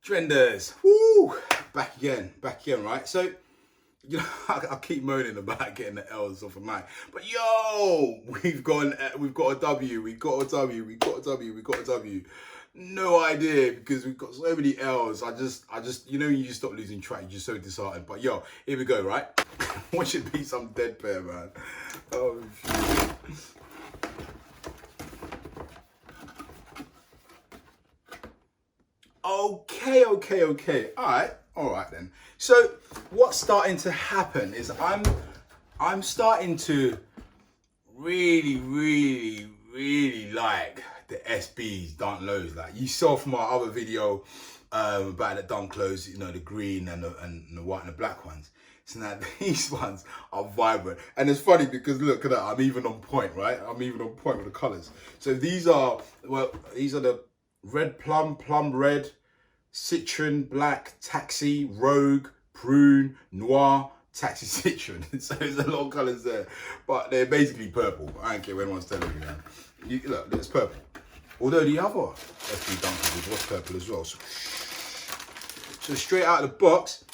Trenders, woo! Back again, right? So, you know, I keep moaning about getting the L's off of mine, but yo, we've got a W, we got a W. No idea because we've got so many L's. I just, you know, you just stop losing track. You're just so disheartened. But yo, here we go, right? Watch it be some dead pair, man. Oh shit. Okay. All right then. So what's starting to happen is I'm starting to really like the SBs dunk lows. Like you saw from our other video about the dunk lows, you know, the green and the white and the black ones. So now these ones are vibrant, and it's funny because look at that. I'm even on point, right? I'm even on point with the colors. So these are the red plum, plum red, citron, black, taxi, rogue, prune, noir, taxi citron. So there's a lot of colours there, but they're basically purple. I don't care what anyone's telling me, man. Look, it's purple. Although the other FB Dunkers was purple as well. So straight out of the box,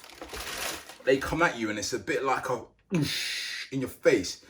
they come at you and it's a bit like a in your face.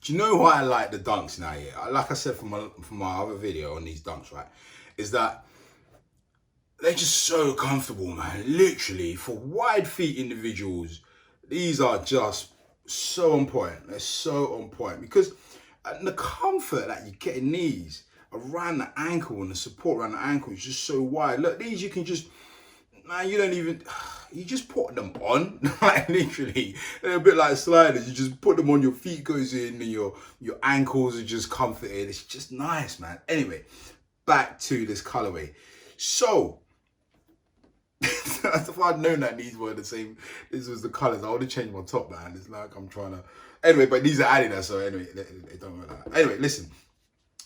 Do you know why I like the dunks now? Yeah, like I said from my other video on these dunks, right, is that they're just so comfortable, man. Literally, for wide feet individuals, these are just so on point. They're so on point because the comfort that you get in these around the ankle and the support around the ankle is just so wide. Look, these you can just, man, you just put them on, like literally. They're a bit like sliders. You just put them on, your feet goes in and your ankles are just comforted. It's just nice, man. Anyway, back to this colorway. So, if I'd known that these were the same, this was the colors, I would have changed my top, man. It's like I'm trying to, anyway, but these are Adidas, so anyway, it don't matter. Anyway, listen.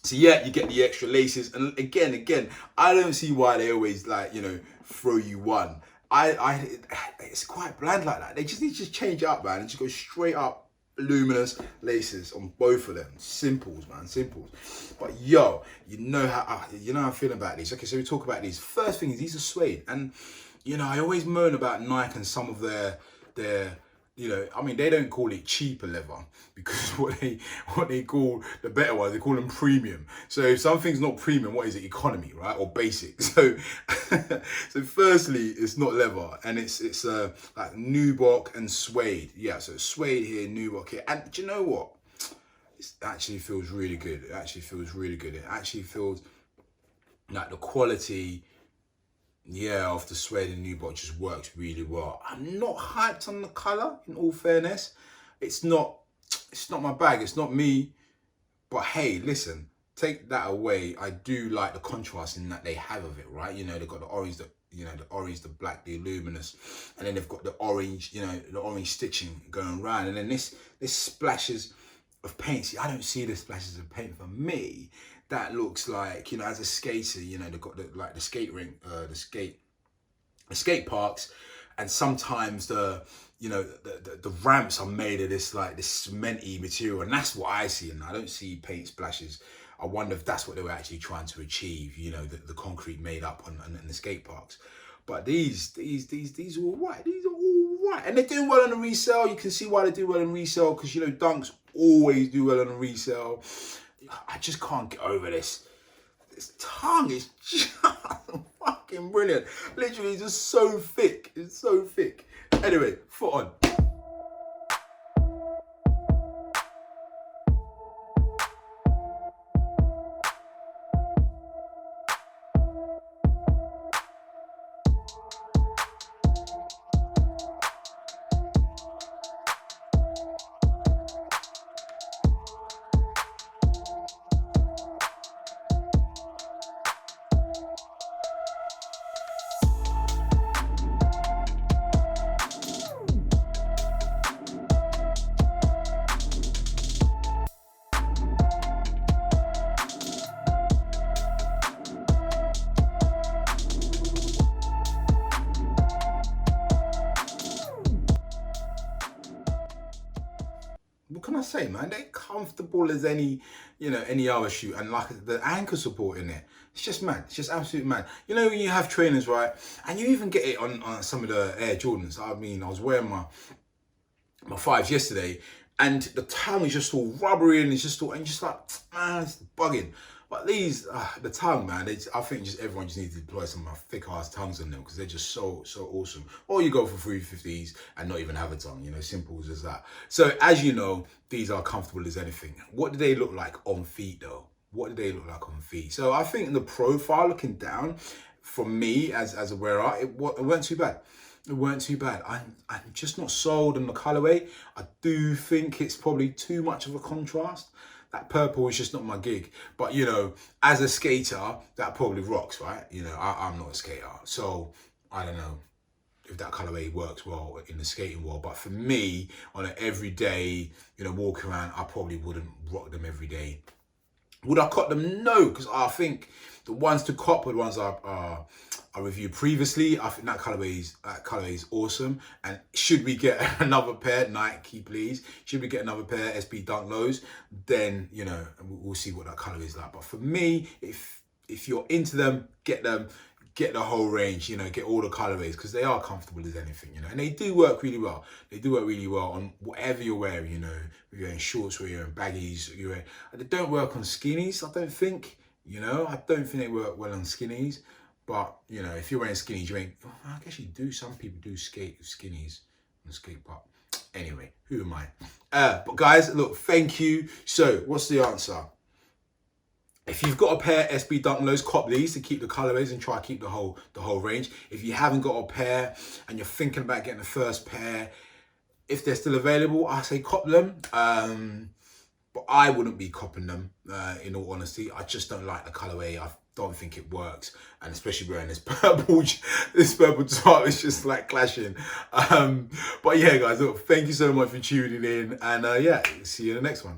So yeah, you get the extra laces, and again, I don't see why they always like, you know, throw you one. It's quite bland like that. They just need to change it up, man, and just go straight up luminous laces on both of them. Simples, man, simples. But yo, you know how I'm feeling about these. Okay, so we talk about these. First thing is these are suede, and you know I always moan about Nike and some of their you know, I mean, they don't call it cheaper leather because what they call the better ones, they call them premium. So if something's not premium, what is it? Economy, right? Or basic. So, so firstly, it's not leather, and it's like nubuck and suede. Yeah, so suede here, nubuck here, and do you know what? It actually feels really good. It actually feels like the quality. Yeah, of the suede and nubuck just works really well. I'm not hyped on the colour, in all fairness. It's not my bag, it's not me. But hey, listen, take that away. I do like the contrast in that they have of it, right? You know, they've got the orange, the black, the luminous, and then they've got the orange, you know, the orange stitching going around. And then this splashes of paint. See, I don't see the splashes of paint for me. That looks like, you know, as a skater, you know, they've got the skate rink, the skate parks, and sometimes the ramps are made of this cementy material, and that's what I see, and I don't see paint splashes. I wonder if that's what they were actually trying to achieve, you know, the concrete made up on the skate parks. But these are all right. These are all right, and they're doing well on the resale. You can see why they do well on resale, because you know dunks always do well on the resale. I just can't get over this. This tongue is just fucking brilliant. Literally, it's just so thick. It's so thick. Anyway, foot on. say, man, they're comfortable as any, you know, any other shoe. And like the ankle support in it, it's just mad. It's just absolute mad. You know, when you have trainers, right, and you even get it on some of the Air Jordans. I mean, I was wearing my 5s yesterday, and the tongue is just all rubbery, and it's just all, and just like, man, it's bugging. But these, the tongue, man, I think just everyone just needs to deploy some thick ass tongues on them, because they're just so awesome. Or you go for 350s and not even have a tongue, you know, simple as that. So as you know, these are comfortable as anything. What do they look like on feet though? What do they look like on feet? So I think in the profile, looking down, for me as a wearer, it weren't too bad. It weren't too bad. I'm just not sold on the colorway. I do think it's probably too much of a contrast. That purple is just not my gig. But, you know, as a skater, that probably rocks, right? You know, I'm not a skater. So, I don't know if that colorway works well in the skating world. But for me, on an everyday, you know, walk around, I probably wouldn't rock them every day. Would I cop them? No, because I think the ones to cop were the ones I reviewed previously. I think that colorway is awesome. And should we get another pair, Nike please, should we get another pair, SB Dunk Lows, then, you know, we'll see what that color is like. But for me, if you're into them, get the whole range, you know, get all the colorways, because they are comfortable as anything, you know, and they do work really well. They do work really well on whatever you're wearing, you know, if you're wearing shorts, or you're wearing baggies, they don't work on skinnies, I don't think, you know, I don't think they work well on skinnies. But, you know, if you're wearing skinnies, you ain't, I guess you do, some people do skate with skinnies on skate park. Anyway, who am I? But guys, look, thank you. So, what's the answer? If you've got a pair SB Dunk Lows, cop these to keep the colorways and try to keep the whole range. If you haven't got a pair and you're thinking about getting the first pair, if they're still available, I say cop them. But I wouldn't be copping them, in all honesty. I just don't like the colorway. I don't think it works, and especially wearing this purple top, it's just like clashing. But yeah, guys, look, thank you so much for tuning in, and yeah, see you in the next one.